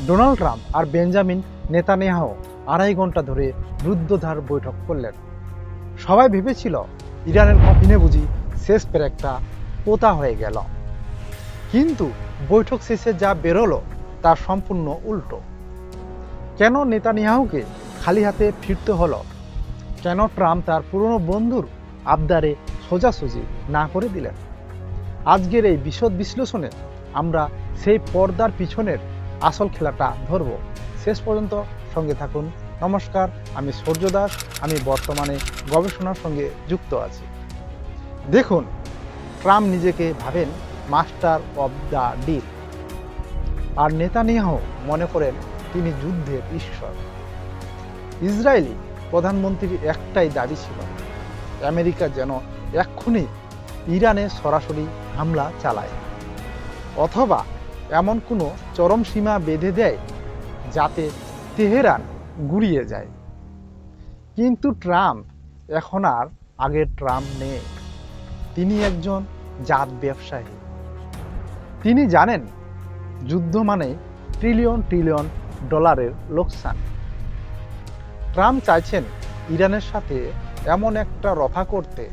Donald Trump আর Benjamin Netanyahu 2.5 ঘন্টা ধরে রুদ্ধদ্বার বৈঠক করলেন। সবাই ভেবেছিল ইরানের কফিনে বুঝি শেষ পেরেকটা পোতা হয়ে গেল, কিন্তু বৈঠক শেষে যা বেরোলো তার সম্পূর্ণ উল্টো। কেন নেতানিয়াহুকে খালি হাতে ফিরতে হলো? কেন ট্রাম্প তার পুরনো বন্ধুর আবদারে সোজাসুজি না করে দিলেন? আজকের এই বিশদ বিশ্লেষণে আমরা সেই পর্দার পিছনের আসল খেলাটা ধরব। শেষ পর্যন্ত সঙ্গে থাকুন। নমস্কার, আমি সূর্য দাস। আমি বর্তমানে গবেষণার সঙ্গে যুক্ত আছি। দেখুন, ট্রাম্প নিজেকে ভাবেন মাস্টার অব দ্য ডিল, আর নেতানিয়াহু মনে করেন তিনি যুদ্ধের ঈশ্বর। ইসরায়েলি প্রধানমন্ত্রীর একটাই দাবি ছিল, আমেরিকা যেন এক্ষুনি ইরানে সরাসরি হামলা চালায়, অথবা এমন কোনো চরম সীমা বেঁধে দেয় যাতে তেহরান গুড়িয়ে যায়। কিন্তু ট্রাম্প এখন আর আগের ট্রাম্প নেই। তিনি একজন জাত ব্যবসায়ী। তিনি জানেন যুদ্ধ মানে ট্রিলিয়ন ট্রিলিয়ন ডলারের লোকসান। ট্রাম্প চাইছেন ইরানের সাথে এমন একটা রফা করতে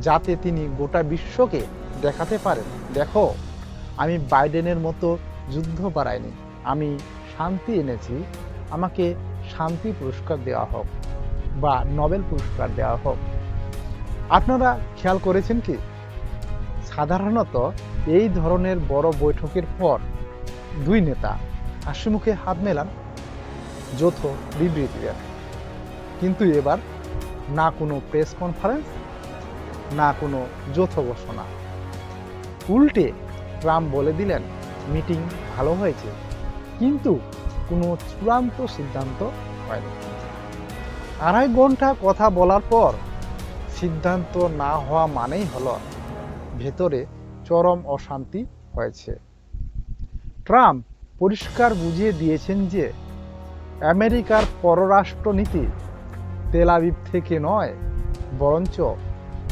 যাতে তিনি গোটা বিশ্বকে দেখাতে পারেন, দেখো, আমি বাইডেনের মতো যুদ্ধ বাড়াইনি, আমি শান্তি এনেছি, আমাকে শান্তি পুরস্কার দেওয়া হোক বা নোবেল পুরস্কার দেওয়া হোক। আপনারা খেয়াল করেছেন কি, সাধারণত এই ধরনের বড় বৈঠকের পর দুই নেতা হাসিমুখে হাত মেলান, যৌথ বিবৃতি দেন। কিন্তু এবার না কোনো প্রেস কনফারেন্স, না কোনো যৌথ ঘোষণা। উল্টে ট্রাম্প বলে দিলেন মিটিং ভালো হয়েছে, কিন্তু কোনো চূড়ান্ত সিদ্ধান্ত হয়নি। 2.5 ঘন্টা কথা বলার পর সিদ্ধান্ত না হওয়া মানেই হলো ভেতরে চরম অশান্তি হয়েছে। ট্রাম্প পরিষ্কার বুঝিয়ে দিয়েছেন যে আমেরিকার পররাষ্ট্রনীতি তেল আবিব থেকে নয়, বরঞ্চ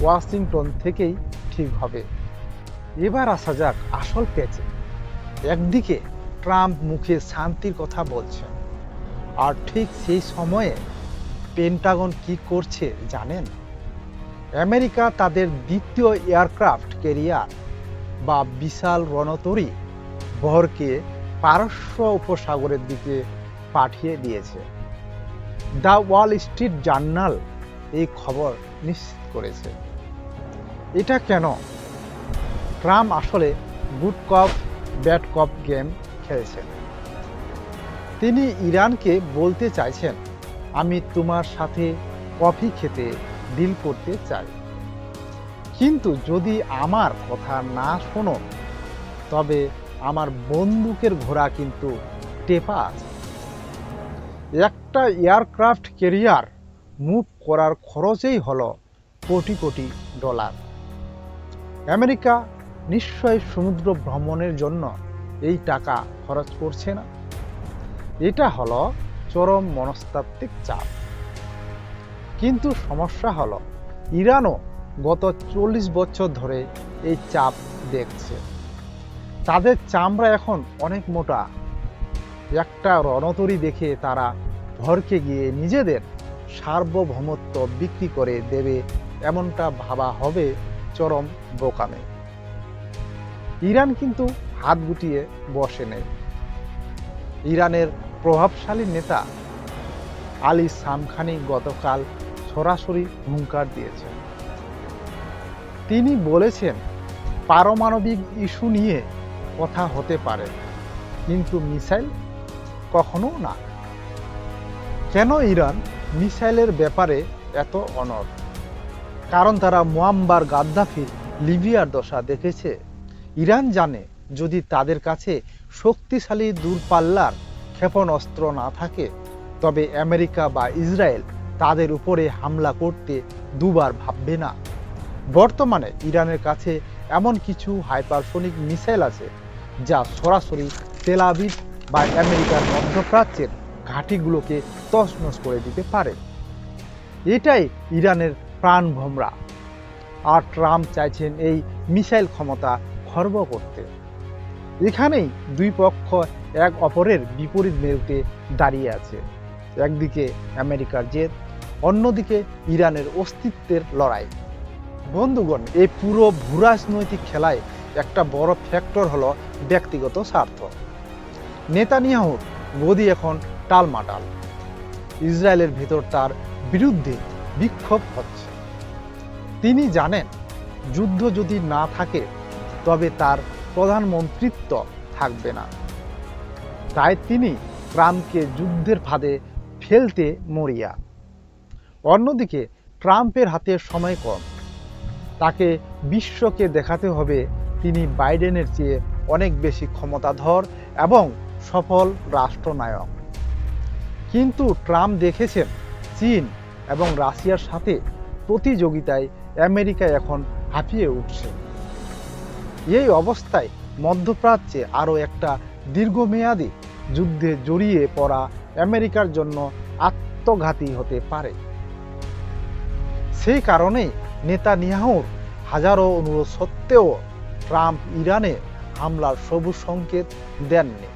ওয়াশিংটন থেকেই ঠিক হবে। এবার আসা যাক আসল পেঁচে। একদিকে ট্রাম্প মুখে শান্তির কথা বলছেন, আর ঠিক সেই সময়ে পেন্টাগন কি করছে জানেন? আমেরিকা তাদের দ্বিতীয় এয়ারক্রাফট ক্যারিয়ার বা বিশাল রণতরী বহরকে পারস্য উপসাগরের দিকে পাঠিয়ে দিয়েছে। দ্য ওয়াল স্ট্রিট জার্নাল এই খবর নিশ্চিত করেছে। এটা কেন? ট্রাম্প আসলে গুড কপ ব্যাড কপ গেম খেলেছেন। তিনি ইরানকে বলতে চাইছেন, আমি তোমার সাথে কফি খেতে ডিল করতে চাই, কিন্তু যদি আমার কথা না শোনো তবে আমার বন্দুকের ঘোড়া কিন্তু টেপা আছে। একটা এয়ারক্রাফট ক্যারিয়ার মুভ করার খরচই হলো কোটি কোটি ডলার। আমেরিকা নিশ্চয়ই সমুদ্র ভ্রমণের জন্য এই টাকা খরচ করছে না। এটা হলো চরম মনস্তাত্ত্বিক চাপ। কিন্তু সমস্যা হলো ইরানও গত 40 বছর ধরে এই চাপ দেখছে। তাদের চামড়া এখন অনেক মোটা। একটা রণতরী দেখে তারা ভরকে গিয়ে নিজেদের সার্বভৌমত্ব বিক্রি করে দেবে, এমনটা ভাবা হবে চরম বোকামে। ইরান কিন্তু হাত গুটিয়ে বসে নেই। ইরানের প্রভাবশালী নেতা আলী সামখানি গতকাল সরাসরি হুঙ্কার দিয়েছেন। তিনি বলেছেন পারমাণবিক ইস্যু নিয়ে কথা হতে পারে, কিন্তু মিসাইল কখনো না। কেন ইরান মিসাইলের ব্যাপারে এত অনড়? কারণ তারা মুয়াম্মার গাদ্দাফির লিবিয়ার দশা দেখেছে। ইরান জানে যদি তাদের কাছে শক্তিশালী দূরপাল্লার ক্ষেপণাস্ত্র না থাকে তবে আমেরিকা বা ইসরায়েল তাদের উপরে হামলা করতে দুবার ভাববে না। বর্তমানে ইরানের কাছে এমন কিছু হাইপারসোনিক মিসাইল আছে যা সরাসরি তেল আবিব বা আমেরিকার মধ্যপ্রাচ্যের ঘাঁটিগুলোকে তছনছ করে দিতে পারে। এটাই ইরানের প্রাণভোমরা। আর ট্রাম্প চাইছেন এই মিসাইল ক্ষমতা খর্ব করতে। এখানেই দুই পক্ষ এক অপরের বিপরীত মেরুতে দাঁড়িয়ে আছে। একদিকে আমেরিকার জেদ, অন্যদিকে ইরানের অস্তিত্বের লড়াই। বন্ধুগণ, এই পুরো ভূরাজনৈতিক খেলায় একটা বড় ফ্যাক্টর হলো ব্যক্তিগত স্বার্থ। নেতানিয়াহুর গদি এখন টালমাটাল। ইসরায়েলের ভেতর তার বিরুদ্ধে বিক্ষোভ হচ্ছে। তিনি জানেন যুদ্ধ যদি না থাকে তবে তার প্রধানমন্ত্রিত্ব থাকবে না। তাই তিনি ট্রাম্পকে যুদ্ধের ফাঁদে ফেলতে মরিয়া। অন্যদিকে ট্রাম্পের হাতে সময় কম। তাকে বিশ্বকে দেখাতে হবে তিনি বাইডেনের চেয়ে অনেক বেশি ক্ষমতাধর এবং সফল রাষ্ট্রনায়ক। কিন্তু ট্রাম্প দেখেছেন চীন এবং রাশিয়ার সাথে প্রতিযোগিতায় আমেরিকা এখন হাঁপিয়ে উঠছে। এই অবস্থায় মধ্যপ্রাচ্যে আরও একটা দীর্ঘমেয়াদী যুদ্ধে জড়িয়ে পড়া আমেরিকার জন্য আত্মঘাতী হতে পারে। সেই কারণেই নেতানিয়াহুর হাজারো অনুরোধ সত্ত্বেও ট্রাম্প ইরানে হামলার সবুজ সংকেত দেননি।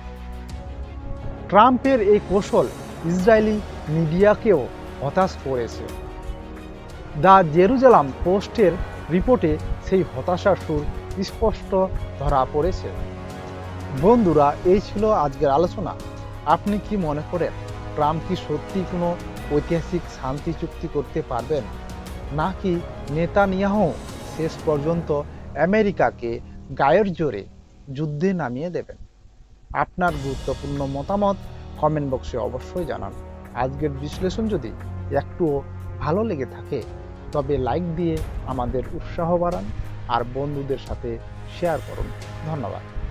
ট্রাম্পের এই কৌশল ইসরায়েলি মিডিয়াকেও হতাশ করেছে। দ্য জেরুজালেম পোস্টের রিপোর্টে সেই হতাশার সুর স্পষ্ট ধরা পড়েছে। বন্ধুরা, এই ছিল আজকের আলোচনা। আপনি কি মনে করেন ট্রাম্প কি সত্যি কোনো ঐতিহাসিক শান্তি চুক্তি করতে পারবেন, নাকি নেতানিয়াহু শেষ পর্যন্ত আমেরিকাকে গায়ের জোরে যুদ্ধে নামিয়ে দেবেন? আপনার গুরুত্বপূর্ণ মতামত কমেন্ট বক্সে অবশ্যই জানান। আজকের বিশ্লেষণ যদি একটুও ভালো লেগে থাকে তবে লাইক দিয়ে আমাদের উৎসাহ বাড়ান আর বন্ধুদের সাথে শেয়ার করুন। ধন্যবাদ।